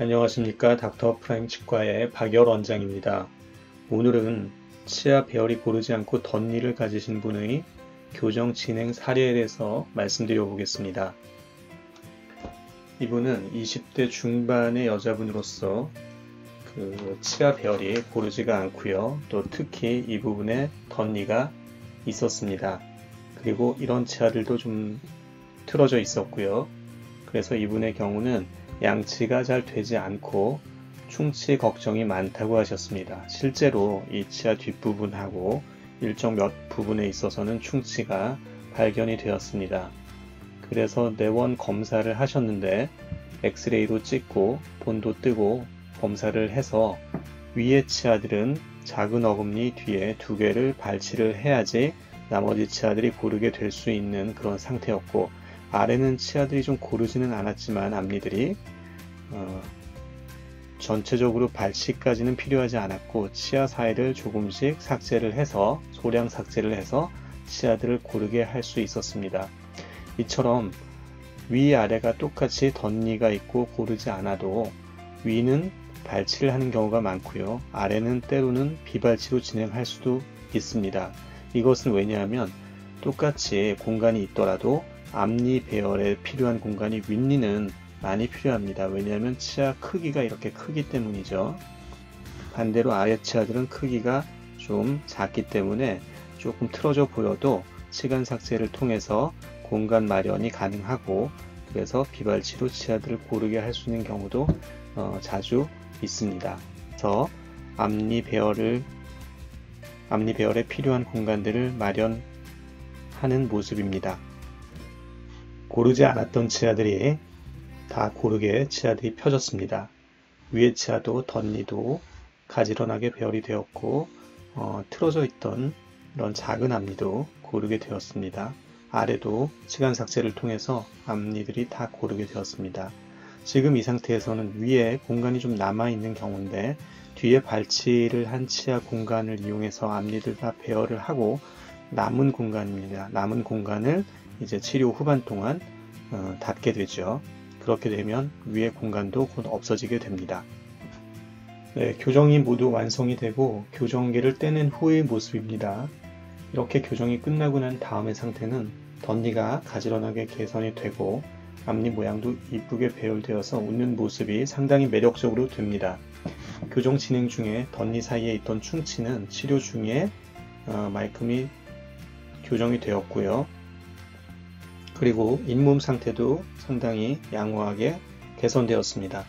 안녕하십니까. 닥터 프라임 치과의 박열 원장입니다. 오늘은 치아 배열이 고르지 않고 덧니를 가지신 분의 교정 진행 사례에 대해서 말씀드려 보겠습니다. 이분은 20대 중반의 여자분으로서 치아 배열이 고르지가 않고요. 또 특히 이 부분에 덧니가 있었습니다. 그리고 이런 치아들도 좀 틀어져 있었고요. 그래서 이분의 경우는 양치가 잘 되지 않고 충치 걱정이 많다고 하셨습니다. 실제로 이 치아 뒷부분하고 일정 몇 부분에 있어서는 충치가 발견이 되었습니다. 그래서 내원 검사를 하셨는데 엑스레이도 찍고 본도 뜨고 검사를 해서 위의 치아들은 작은 어금니 뒤에 2개를 발치를 해야지 나머지 치아들이 고르게 될 수 있는 그런 상태였고, 아래는 치아들이 좀 고르지는 않았지만 앞니들이 전체적으로 발치까지는 필요하지 않았고 치아 사이를 조금씩 삭제를 해서 소량 삭제를 해서 치아들을 고르게 할 수 있었습니다. 이처럼 위아래가 똑같이 덧니가 있고 고르지 않아도 위는 발치를 하는 경우가 많고요. 아래는 때로는 비발치로 진행할 수도 있습니다. 이것은 왜냐하면 똑같이 공간이 있더라도 앞니 배열에 필요한 공간이 윗니는 많이 필요합니다. 왜냐하면 치아 크기가 이렇게 크기 때문이죠. 반대로 아래 치아들은 크기가 좀 작기 때문에 조금 틀어져 보여도 치간 삭제를 통해서 공간 마련이 가능하고, 그래서 비발치로 치아들을 고르게 할 수 있는 경우도 자주 있습니다. 그래서 앞니 배열에 필요한 공간들을 마련하는 모습입니다. 고르지 않았던 치아들이 다 고르게 치아들이 펴졌습니다. 위의 치아도 덧니도 가지런하게 배열이 되었고 틀어져 있던 이런 작은 앞니도 고르게 되었습니다. 아래도 치간 삭제를 통해서 앞니들이 다 고르게 되었습니다. 지금 이 상태에서는 위에 공간이 좀 남아있는 경우인데 뒤에 발치를 한 치아 공간을 이용해서 앞니들 다 배열을 하고 남은 공간입니다. 남은 공간을 이제 치료 후반 동안 닫게 되죠. 그렇게 되면 위의 공간도 곧 없어지게 됩니다. 네, 교정이 모두 완성이 되고 교정기를 떼낸 후의 모습입니다. 이렇게 교정이 끝나고 난 다음의 상태는 덧니가 가지런하게 개선이 되고 앞니 모양도 이쁘게 배열되어서 웃는 모습이 상당히 매력적으로 됩니다. 교정 진행 중에 덧니 사이에 있던 충치는 치료 중에 말끔히 교정이 되었고요. 그리고 잇몸 상태도 상당히 양호하게 개선되었습니다.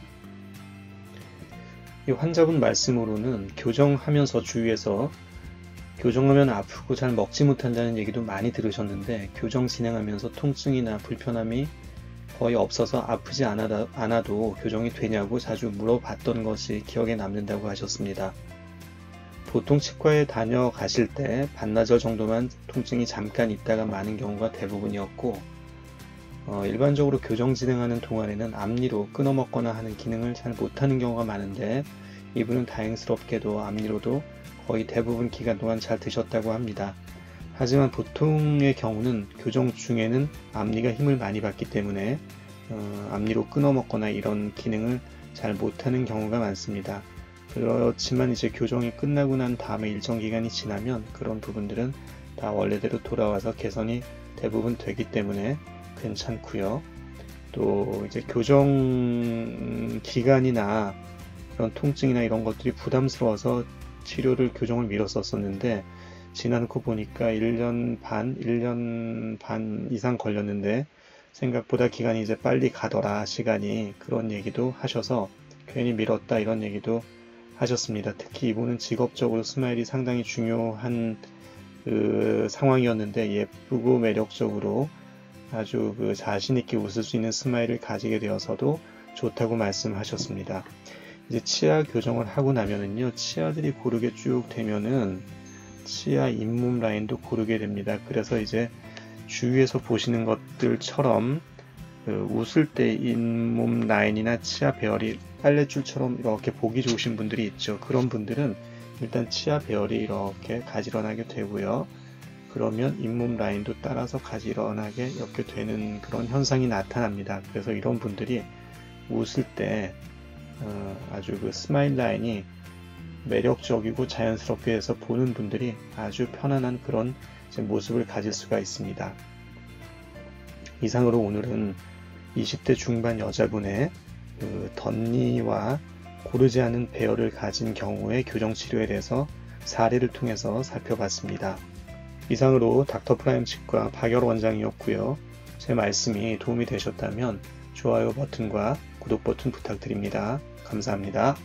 이 환자분 말씀으로는 교정하면서 주위에서 교정하면 아프고 잘 먹지 못한다는 얘기도 많이 들으셨는데, 교정 진행하면서 통증이나 불편함이 거의 없어서 아프지 않아도 교정이 되냐고 자주 물어봤던 것이 기억에 남는다고 하셨습니다. 보통 치과에 다녀가실 때 반나절 정도만 통증이 잠깐 있다가 마는 경우가 대부분이었고, 일반적으로 교정 진행하는 동안에는 앞니로 끊어먹거나 하는 기능을 잘 못하는 경우가 많은데, 이분은 다행스럽게도 앞니로도 거의 대부분 기간 동안 잘 드셨다고 합니다. 하지만 보통의 경우는 교정 중에는 앞니가 힘을 많이 받기 때문에 앞니로 끊어먹거나 이런 기능을 잘 못하는 경우가 많습니다. 그렇지만 이제 교정이 끝나고 난 다음에 일정 기간이 지나면 그런 부분들은 다 원래대로 돌아와서 개선이 대부분 되기 때문에 괜찮고요. 또 이제 교정 기간이나 이런 통증이나 이런 것들이 부담스러워서 치료를 교정을 미뤘었는데, 지나놓고 보니까 1년 반 이상 걸렸는데 생각보다 기간이 이제 빨리 가더라, 시간이. 그런 얘기도 하셔서 괜히 미뤘다 이런 얘기도 하셨습니다. 특히 이분은 직업적으로 스마일이 상당히 중요한 상황이었는데 예쁘고 매력적으로 아주 자신있게 웃을 수 있는 스마일을 가지게 되어서도 좋다고 말씀하셨습니다. 이제 치아 교정을 하고 나면은요, 치아들이 고르게 쭉 되면은 치아 잇몸 라인도 고르게 됩니다. 그래서 이제 주위에서 보시는 것들처럼 웃을 때 잇몸 라인이나 치아 배열이 빨랫줄처럼 이렇게 보기 좋으신 분들이 있죠. 그런 분들은 일단 치아 배열이 이렇게 가지런하게 되고요. 그러면 잇몸 라인도 따라서 가지런하게 이렇게 되는 그런 현상이 나타납니다. 그래서 이런 분들이 웃을 때 아주 그 스마일 라인이 매력적이고 자연스럽게 해서 보는 분들이 아주 편안한 그런 모습을 가질 수가 있습니다. 이상으로 오늘은 20대 중반 여자분의 그 덧니와 고르지 않은 배열을 가진 경우의 교정치료에 대해서 사례를 통해서 살펴봤습니다. 이상으로 닥터프라임 치과 박열 원장이었고요. 제 말씀이 도움이 되셨다면 좋아요 버튼과 구독 버튼 부탁드립니다. 감사합니다.